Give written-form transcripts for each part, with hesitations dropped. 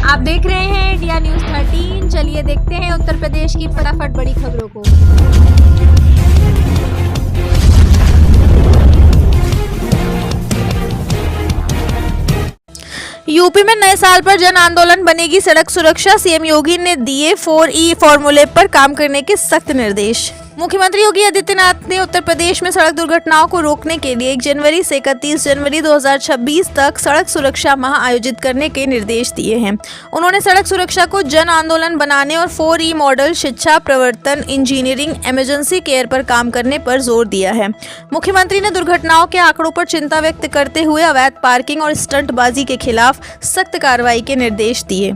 आप देख रहे हैं इंडिया न्यूज 13। चलिए देखते हैं उत्तर प्रदेश की फटाफट बड़ी खबरों को। यूपी में नए साल पर जन आंदोलन बनेगी सड़क सुरक्षा। सीएम योगी ने दिए 4E फॉर्मूले पर काम करने के सख्त निर्देश। मुख्यमंत्री योगी आदित्यनाथ ने उत्तर प्रदेश में सड़क दुर्घटनाओं को रोकने के लिए 1 जनवरी से 31 जनवरी 2026 तक सड़क सुरक्षा माह आयोजित करने के निर्देश दिए हैं। उन्होंने सड़क सुरक्षा को जन आंदोलन बनाने और 4E मॉडल शिक्षा, प्रवर्तन, इंजीनियरिंग, इमरजेंसी केयर पर काम करने पर जोर दिया है। मुख्यमंत्री ने दुर्घटनाओं के आंकड़ों पर चिंता व्यक्त करते हुए अवैध पार्किंग और स्टंटबाजी के खिलाफ सख्त कार्रवाई के निर्देश दिए।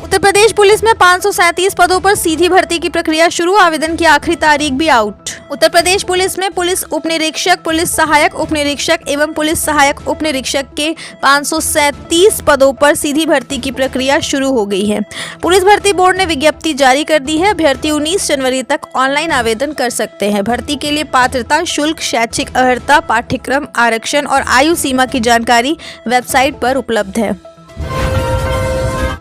उत्तर प्रदेश पुलिस में 537 पदों पर सीधी भर्ती की प्रक्रिया शुरू। आवेदन की आखिरी तारीख भी आउट। उत्तर प्रदेश पुलिस में पुलिस उप निरीक्षक, पुलिस सहायक उप निरीक्षक एवं पुलिस सहायक उप निरीक्षक के 537 पदों पर सीधी भर्ती की प्रक्रिया शुरू हो गई है। पुलिस भर्ती बोर्ड ने विज्ञप्ति जारी कर दी है। अभ्यर्थी 19 जनवरी तक ऑनलाइन आवेदन कर सकते हैं। भर्ती के लिए पात्रता, शुल्क, शैक्षिक अर्हता, पाठ्यक्रम, आरक्षण और आयु सीमा की जानकारी वेबसाइट पर उपलब्ध है।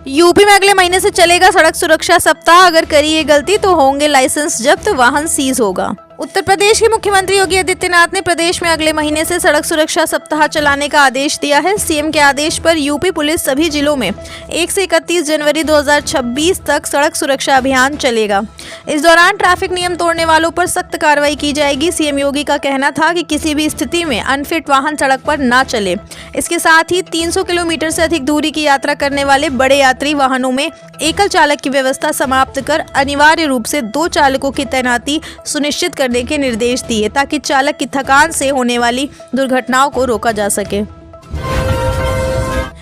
यूपी में अगले महीने से चलेगा सड़क सुरक्षा सप्ताह। अगर करी ये गलती तो होंगे लाइसेंस जब्त, वाहन सीज होगा। उत्तर प्रदेश के मुख्यमंत्री योगी आदित्यनाथ ने प्रदेश में अगले महीने से सड़क सुरक्षा सप्ताह चलाने का आदेश दिया है। सीएम के आदेश पर यूपी पुलिस सभी जिलों में 1 से 31 जनवरी 2026 तक सड़क सुरक्षा अभियान चलेगा। इस दौरान ट्रैफिक नियम तोड़ने वालों पर सख्त कार्रवाई की जाएगी। सीएम योगी का कहना था कि किसी भी स्थिति में अनफिट वाहन सड़क पर न चले। इसके साथ ही 300 किलोमीटर से अधिक दूरी की यात्रा करने वाले बड़े यात्री वाहनों में एकल चालक की व्यवस्था समाप्त कर अनिवार्य रूप से 2 चालकों की तैनाती सुनिश्चित करने के निर्देश दिए, ताकि चालक की थकान से होने वाली दुर्घटनाओं को रोका जा सके।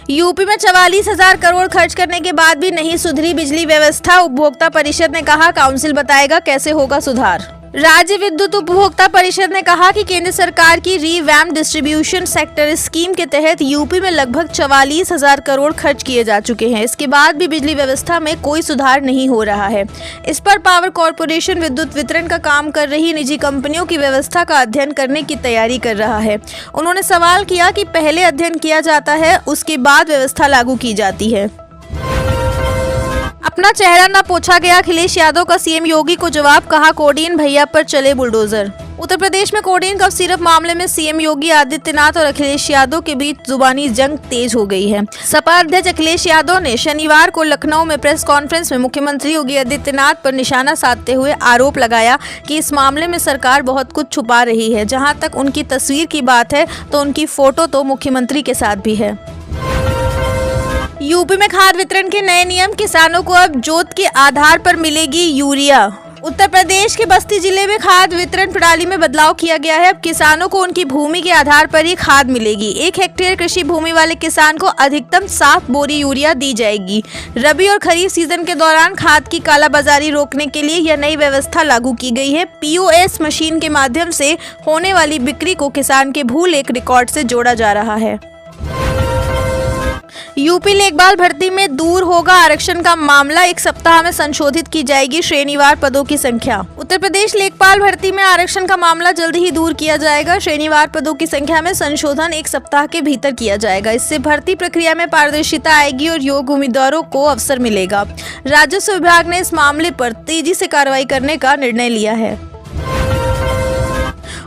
यूपी में 44,000 करोड़ खर्च करने के बाद भी नहीं सुधरी बिजली व्यवस्था। उपभोक्ता परिषद ने कहा, काउंसिल बताएगा कैसे होगा सुधार। राज्य विद्युत उपभोक्ता परिषद ने कहा कि केंद्र सरकार की रीवैम्ड डिस्ट्रीब्यूशन सेक्टर स्कीम के तहत यूपी में लगभग 44,000 करोड़ खर्च किए जा चुके हैं। इसके बाद भी बिजली व्यवस्था में कोई सुधार नहीं हो रहा है। इस पर पावर कॉर्पोरेशन विद्युत वितरण का काम कर रही निजी कंपनियों की व्यवस्था का अध्ययन करने की तैयारी कर रहा है। उन्होंने सवाल किया कि पहले अध्ययन किया जाता है, उसके बाद व्यवस्था लागू की जाती है। अपना चेहरा न पोछा गया अखिलेश यादव का सीएम योगी को जवाब। कहा, कोडीन भैया पर चले बुलडोजर। उत्तर प्रदेश में कोडीन कफ सिरप मामले में सीएम योगी आदित्यनाथ और अखिलेश यादव के बीच जुबानी जंग तेज हो गई है। सपा अध्यक्ष अखिलेश यादव ने शनिवार को लखनऊ में प्रेस कॉन्फ्रेंस में मुख्यमंत्री योगी आदित्यनाथ पर निशाना साधते हुए आरोप लगाया कि इस मामले में सरकार बहुत कुछ छुपा रही है। जहां तक उनकी तस्वीर की बात है तो उनकी फोटो तो मुख्यमंत्री के साथ भी है। यूपी में खाद वितरण के नए नियम। किसानों को अब जोत के आधार पर मिलेगी यूरिया। उत्तर प्रदेश के बस्ती जिले में खाद वितरण प्रणाली में बदलाव किया गया है। अब किसानों को उनकी भूमि के आधार पर ही खाद मिलेगी। 1 हेक्टेयर कृषि भूमि वाले किसान को अधिकतम 7 बोरी यूरिया दी जाएगी। रबी और खरीफ सीजन के दौरान खाद की कालाबाजारी रोकने के लिए यह नई व्यवस्था लागू की गई है। POS मशीन के माध्यम से होने वाली बिक्री को किसान के भू लेख रिकॉर्ड से जोड़ा जा रहा है। यूपी लेखपाल भर्ती में दूर होगा आरक्षण का मामला। 1 सप्ताह में संशोधित की जाएगी श्रेणीवार पदों की संख्या। उत्तर प्रदेश लेखपाल भर्ती में आरक्षण का मामला जल्द ही दूर किया जाएगा। श्रेणीवार पदों की संख्या में संशोधन 1 सप्ताह के भीतर किया जाएगा। इससे भर्ती प्रक्रिया में पारदर्शिता आएगी और योग्य उम्मीदवारों को अवसर मिलेगा। राजस्व विभाग ने इस मामले पर तेजी से कार्रवाई करने का निर्णय लिया है।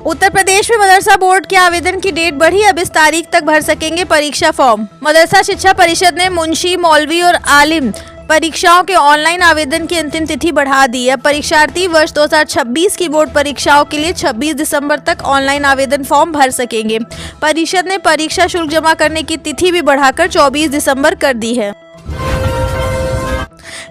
उत्तर प्रदेश में मदरसा बोर्ड के आवेदन की डेट बढ़ी। अब इस तारीख तक भर सकेंगे परीक्षा फॉर्म। मदरसा शिक्षा परिषद ने मुंशी, मौलवी और आलिम परीक्षाओं के ऑनलाइन आवेदन की अंतिम तिथि बढ़ा दी है। परीक्षार्थी वर्ष 2026 की बोर्ड परीक्षाओं के लिए 26 दिसंबर तक ऑनलाइन आवेदन फॉर्म भर सकेंगे। परिषद ने परीक्षा शुल्क जमा करने की तिथि भी बढ़ाकर 24 दिसंबर कर दी है।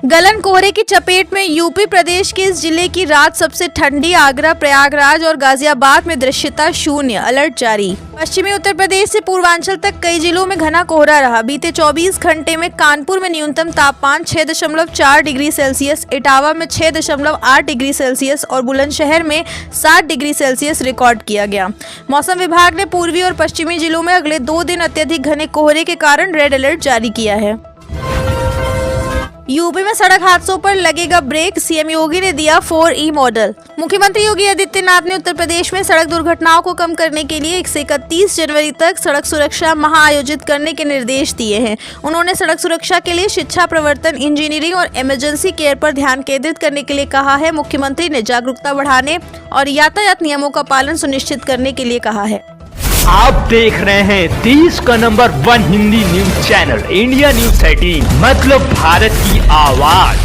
गलन कोहरे की चपेट में यूपी। प्रदेश के इस जिले की रात सबसे ठंडी। आगरा, प्रयागराज और गाजियाबाद में दृश्यता 0, अलर्ट जारी। पश्चिमी उत्तर प्रदेश से पूर्वांचल तक कई जिलों में घना कोहरा रहा। बीते 24 घंटे में कानपुर में न्यूनतम तापमान 6.4 डिग्री सेल्सियस, इटावा में 6.8 डिग्री सेल्सियस और बुलंदशहर में 7 डिग्री सेल्सियस रिकॉर्ड किया गया। मौसम विभाग ने पूर्वी और पश्चिमी जिलों में अगले 2 दिन अत्यधिक घने कोहरे के कारण रेड अलर्ट जारी किया है। यूपी में सड़क हादसों पर लगेगा ब्रेक, सीएम योगी ने दिया 4E मॉडल। मुख्यमंत्री योगी आदित्यनाथ ने उत्तर प्रदेश में सड़क दुर्घटनाओं को कम करने के लिए 1 से 31 जनवरी तक सड़क सुरक्षा माह आयोजित करने के निर्देश दिए हैं। उन्होंने सड़क सुरक्षा के लिए शिक्षा, प्रवर्तन, इंजीनियरिंग और इमरजेंसी केयर पर ध्यान केंद्रित करने के लिए कहा है। मुख्यमंत्री ने जागरूकता बढ़ाने और यातायात नियमों का पालन सुनिश्चित करने के लिए कहा है। आप देख रहे हैं देश का number 1 Hindi news channel India news 13, मतलब भारत की आवाज।